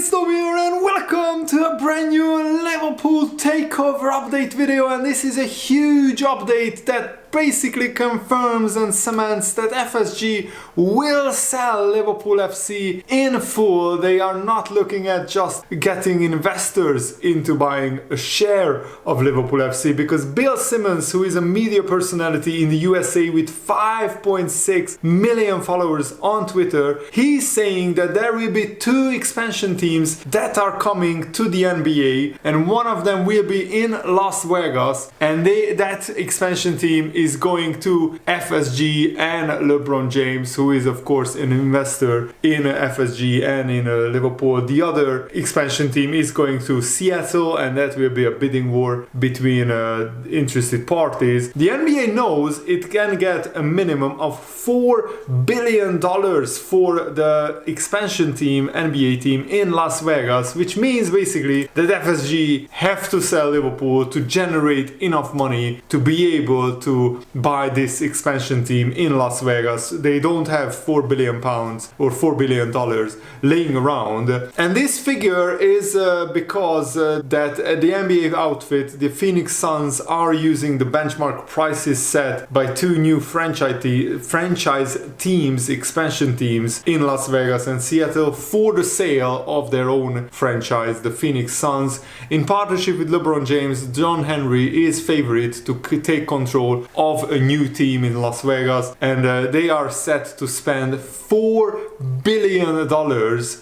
it's Toby here and welcome to a brand new Liverpool Takeover update video, and this is a huge update that basically confirms and cements that FSG will sell Liverpool FC in full. They are not looking at just getting investors into buying a share of Liverpool FC, because Bill Simmons, who is a media personality in the USA with 5.6 million followers on Twitter, he's saying that there will be two expansion teams that are coming to the NBA, and one of them will be in Las Vegas, and that expansion team is going to FSG and LeBron James, who is of course an investor in FSG and in Liverpool. The other expansion team is going to Seattle, and that will be a bidding war between interested parties. The NBA knows it can get a minimum of $4 billion for the expansion team, NBA team in Las Vegas, which means basically that FSG have to sell Liverpool to generate enough money to be able to buy this expansion team in Las Vegas. They don't have £4 billion or $4 billion laying around, and this figure is because that the NBA outfit, the Phoenix Suns, are using the benchmark prices set by two new franchise teams, expansion teams in Las Vegas and Seattle, for the sale of their own franchise, the Phoenix Suns. In partnership with LeBron James, John Henry is favorite to take control of a new team in Las Vegas, and they are set to spend $4 billion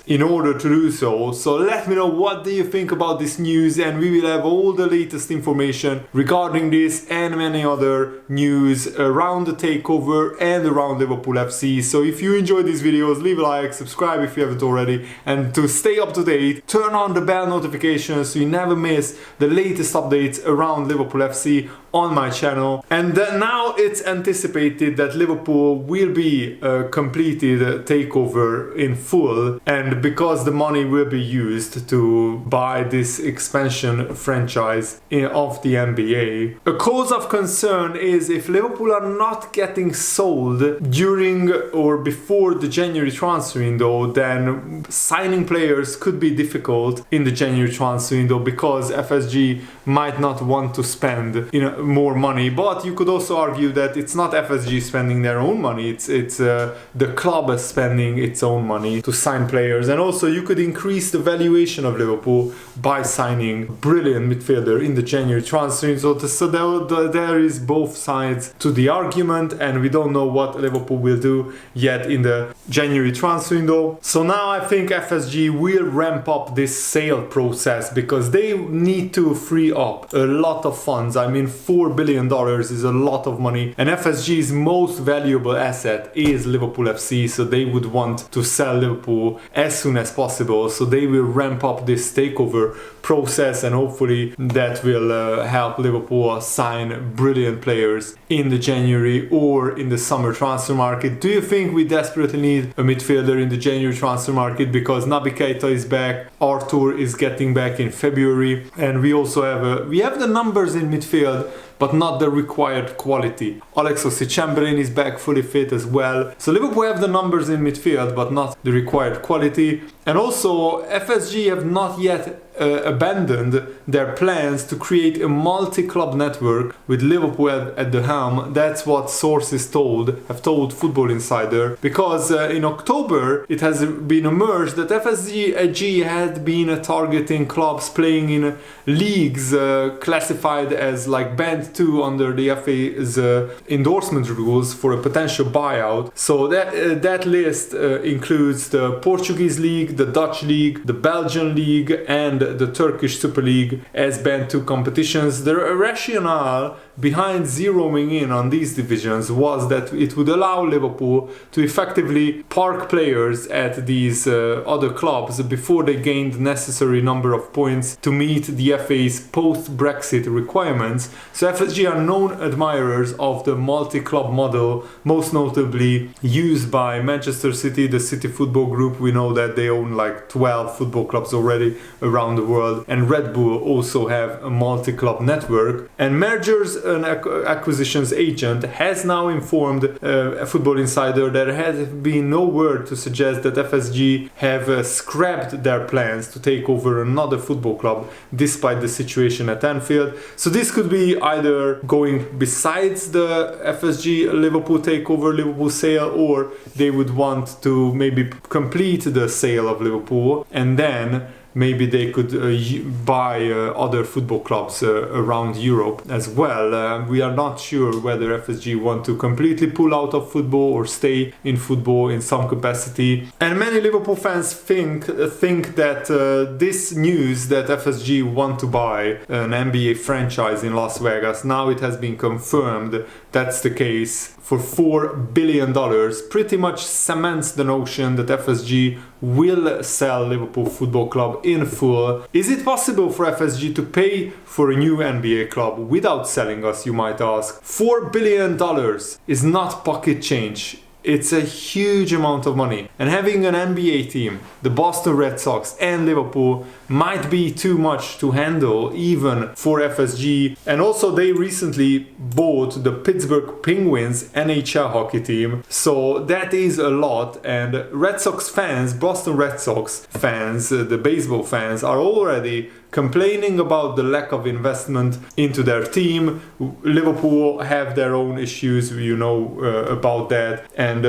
in order to do so. So let me know, what do you think about this news, and we will have all the latest information regarding this and many other news around the takeover and around Liverpool FC. So if you enjoyed these videos, leave a like, subscribe if you haven't already, and to stay up to date, turn on the bell notifications so you never miss the latest updates around Liverpool FC on my channel. And now it's anticipated that Liverpool will be completed takeover in full, and because the money will be used to buy this expansion franchise of the NBA. A cause of concern is if Liverpool are not getting sold during or before the January transfer window, then signing players could be difficult in the January transfer window, because FSG might not want to spend more money. But you could also argue that it's not FSG spending their own money, it's the club spending its own money to sign players. And also you could increase the valuation of Liverpool by signing brilliant midfielder in the January transfer window. So there is both sides to the argument, and we don't know what Liverpool will do yet in the January transfer window. So now I think FSG will ramp up this sale process, because they need to free up a lot of funds. I mean, $4 billion is a lot of money, and FSG's most valuable asset is Liverpool FC, so they would want to sell Liverpool as soon as possible. So they will ramp up this takeover process, and hopefully that will help Liverpool sign brilliant players in the January or in the summer transfer market. Do you think we desperately need a midfielder in the January transfer market? Because Naby Keita is back, Arthur is getting back in February, and we also have the numbers in midfield, but not the required quality. Alex Oxlade-Chamberlain is back fully fit as well. So Liverpool have the numbers in midfield, but not the required quality. And also FSG have not yet abandoned their plans to create a multi-club network with Liverpool at the helm. That's what sources have told Football Insider, because in October it has been emerged that FSG had been targeting clubs playing in leagues classified as like Band 2 under the FA's endorsement rules for a potential buyout. So that list includes the Portuguese League, the Dutch League, the Belgian League, and the Turkish Super League as Band 2 competitions. The rationale behind zeroing in on these divisions was that it would allow Liverpool to effectively park players at these other clubs before they gained the necessary number of points to meet the FA's post-Brexit requirements. So FSG are known admirers of the multi-club model, most notably used by Manchester City, the City Football Group. We know that they own like 12 football clubs already around the world, and Red Bull also have a multi-club network. And mergers an acquisitions agent has now informed Football Insider there has been no word to suggest that FSG have scrapped their plans to take over another football club despite the situation at Anfield. So this could be either going besides the FSG Liverpool takeover, Liverpool sale, or they would want to maybe complete the sale of Liverpool and then maybe they could buy other football clubs around Europe as well. We are not sure whether FSG want to completely pull out of football or stay in football in some capacity. And many Liverpool fans think that this news that FSG want to buy an NBA franchise in Las Vegas, now it has been confirmed that's the case, for $4 billion, pretty much cements the notion that FSG will sell Liverpool Football Club in full. Is it possible for FSG to pay for a new NBA club without selling us, you might ask? $4 billion is not pocket change. It's a huge amount of money. And having an NBA team, the Boston Red Sox and Liverpool, might be too much to handle even for FSG. And also they recently bought the Pittsburgh Penguins NHL hockey team. So that is a lot. And Red Sox fans, Boston Red Sox fans, the baseball fans are already complaining about the lack of investment into their team. Liverpool have their own issues, you know about that. And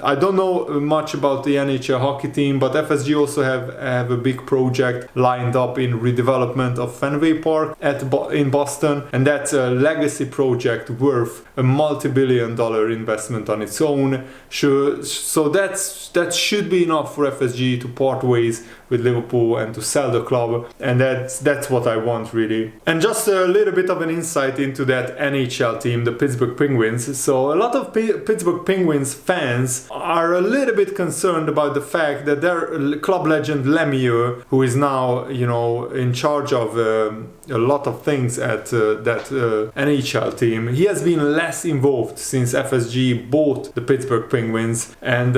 I don't know much about the NHL hockey team, but FSG also have a big project lined up in redevelopment of Fenway Park in Boston, and that's a legacy project worth a multi-billion-dollar investment on its own. So that should be enough for FSG to part ways with Liverpool and to sell the club, and that's what I want really. And just a little bit of an insight into that NHL team, the Pittsburgh Penguins. So a lot of Pittsburgh Penguins fans are a little bit concerned about the fact that their club legend Lemieux, who is now in charge of a lot of things at that NHL team, he has been less involved since FSG bought the Pittsburgh Penguins, and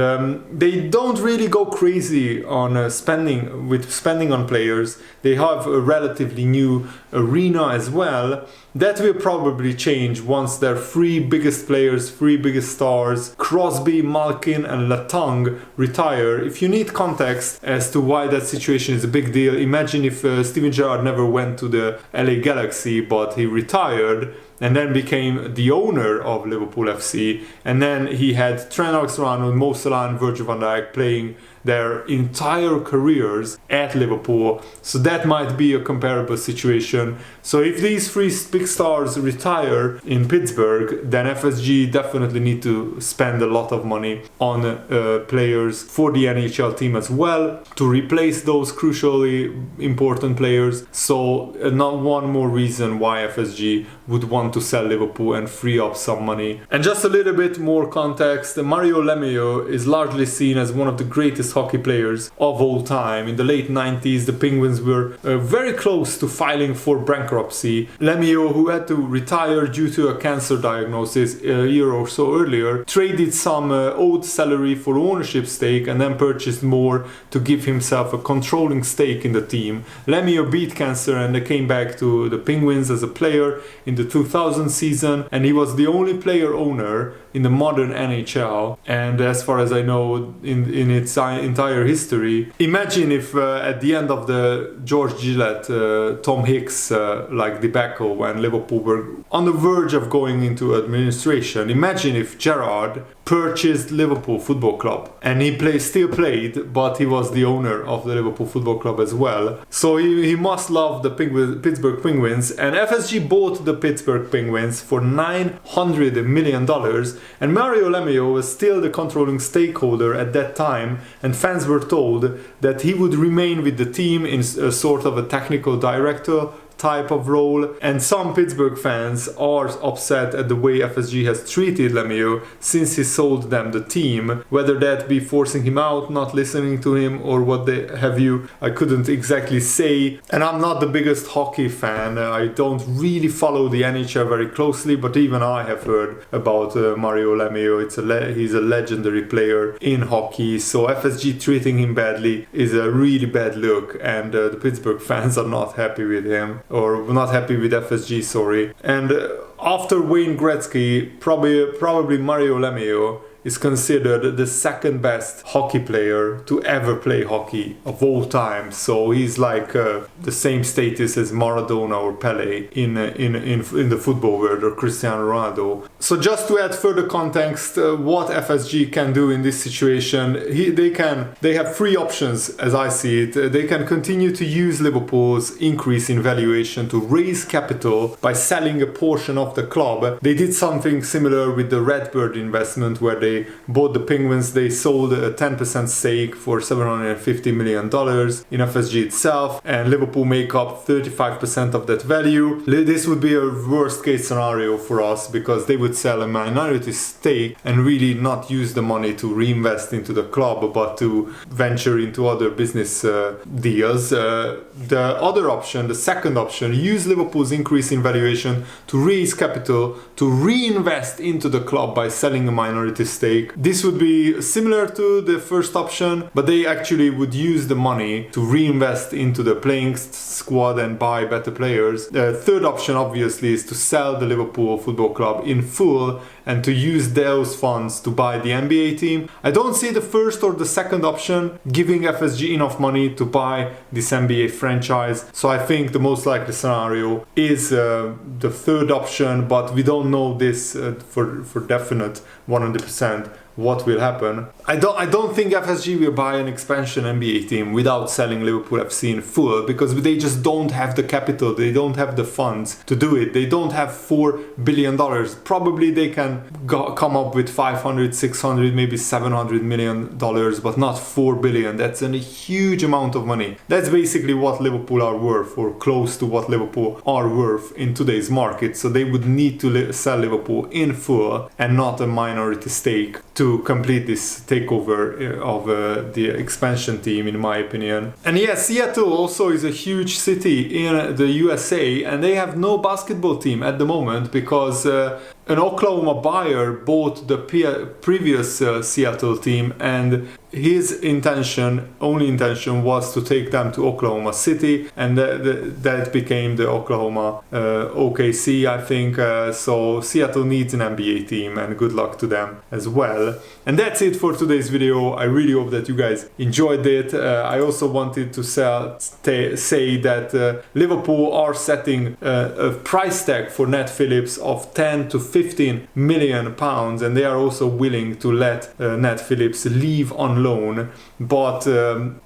they don't really go crazy on spending on players. They have a relatively new arena as well. That will probably change once their three biggest players, three biggest stars, Crosby, Malkin and Letang, retire. If you need context as to why that situation is a big deal, imagine if Steven Gerrard never went to the LA Galaxy but he retired and then became the owner of Liverpool FC, and then he had Trent Alexander-Arnold, Mo Salah and Virgil van Dijk playing their entire careers at Liverpool. So that might be a comparable situation. So if these three big stars retire in Pittsburgh, then FSG definitely need to spend a lot of money on players for the NHL team as well to replace those crucially important players. So not one more reason why FSG would want to sell Liverpool and free up some money. And just a little bit more context, Mario Lemieux is largely seen as one of the greatest hockey players of all time. In the late 90s, the Penguins were very close to filing for bankruptcy. Lemieux, who had to retire due to a cancer diagnosis a year or so earlier, traded some owed salary for ownership stake and then purchased more to give himself a controlling stake in the team. Lemieux beat cancer and came back to the Penguins as a player in the 2000 season, and he was the only player owner in the modern NHL, and as far as I know in its entire history. Imagine if at the end of the George Gillett, Tom Hicks debacle, when Liverpool were on the verge of going into administration, imagine if Gerrard purchased Liverpool Football Club and he still played, but he was the owner of the Liverpool Football Club as well. So he must love the Pittsburgh Penguins, and FSG bought the Pittsburgh Penguins for $900 million, and Mario Lemieux was still the controlling stakeholder at that time, and fans were told that he would remain with the team in a sort of a technical director type of role. And some Pittsburgh fans are upset at the way FSG has treated Lemieux since he sold them the team, whether that be forcing him out, not listening to him, or what have you. I couldn't exactly say, and I'm not the biggest hockey fan. I don't really follow the NHL very closely, but even I have heard about Mario Lemieux. He's a legendary player in hockey, so FSG treating him badly is a really bad look, and the Pittsburgh fans are not happy with him, or not happy with FSG, sorry. And after Wayne Gretzky, probably Mario Lemieux is considered the second best hockey player to ever play hockey of all time. So he's like the same status as Maradona or Pele in the football world, or Cristiano Ronaldo. So just to add further context, what FSG can do in this situation, they have three options as I see it. They can continue to use Liverpool's increase in valuation to raise capital by selling a portion of the club. They did something similar with the Redbird investment, where they bought the Penguins. They sold a 10% stake for $750 million in FSG itself, and Liverpool make up 35% of that value. This would be a worst case scenario for us, because they would sell a minority stake and really not use the money to reinvest into the club, but to venture into other business deals. The other option, the second option, use Liverpool's increase in valuation to raise capital to reinvest into the club by selling a minority stake. This would be similar to the first option, but they actually would use the money to reinvest into the playing squad and buy better players. The third option, obviously, is to sell the Liverpool Football Club in full and to use those funds to buy the NBA team. I don't see the first or the second option giving FSG enough money to buy this NBA franchise. So I think the most likely scenario is the third option, but we don't know this for definite 100% what will happen. I don't think FSG will buy an expansion NBA team without selling Liverpool FC in full, because they just don't have the capital, they don't have the funds to do it. They don't have $4 billion. Probably they can come up with 500, 600, maybe $700 million, but not 4 billion. That's a huge amount of money. That's basically what Liverpool are worth, or close to what Liverpool are worth in today's market. So they would need to sell Liverpool in full and not a minority stake to complete this takeover of the expansion team, in my opinion. And yes, Seattle also is a huge city in the USA, and they have no basketball team at the moment because an Oklahoma buyer bought the previous Seattle team, and his only intention was to take them to Oklahoma City, and that became the Oklahoma OKC, I think. So Seattle needs an NBA team, and good luck to them as well. And that's it for today's video. I really hope that you guys enjoyed it. I also wanted to say that Liverpool are setting a price tag for Nat Phillips of 10 to 15 million pounds, and they are also willing to let Nat Phillips leave on loan, but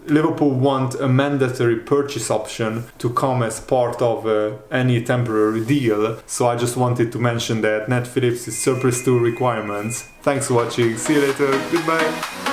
Liverpool want a mandatory purchase option to come as part of any temporary deal. So I just wanted to mention that Nat Phillips is surplus to requirements. Thanks for watching, see you later, goodbye.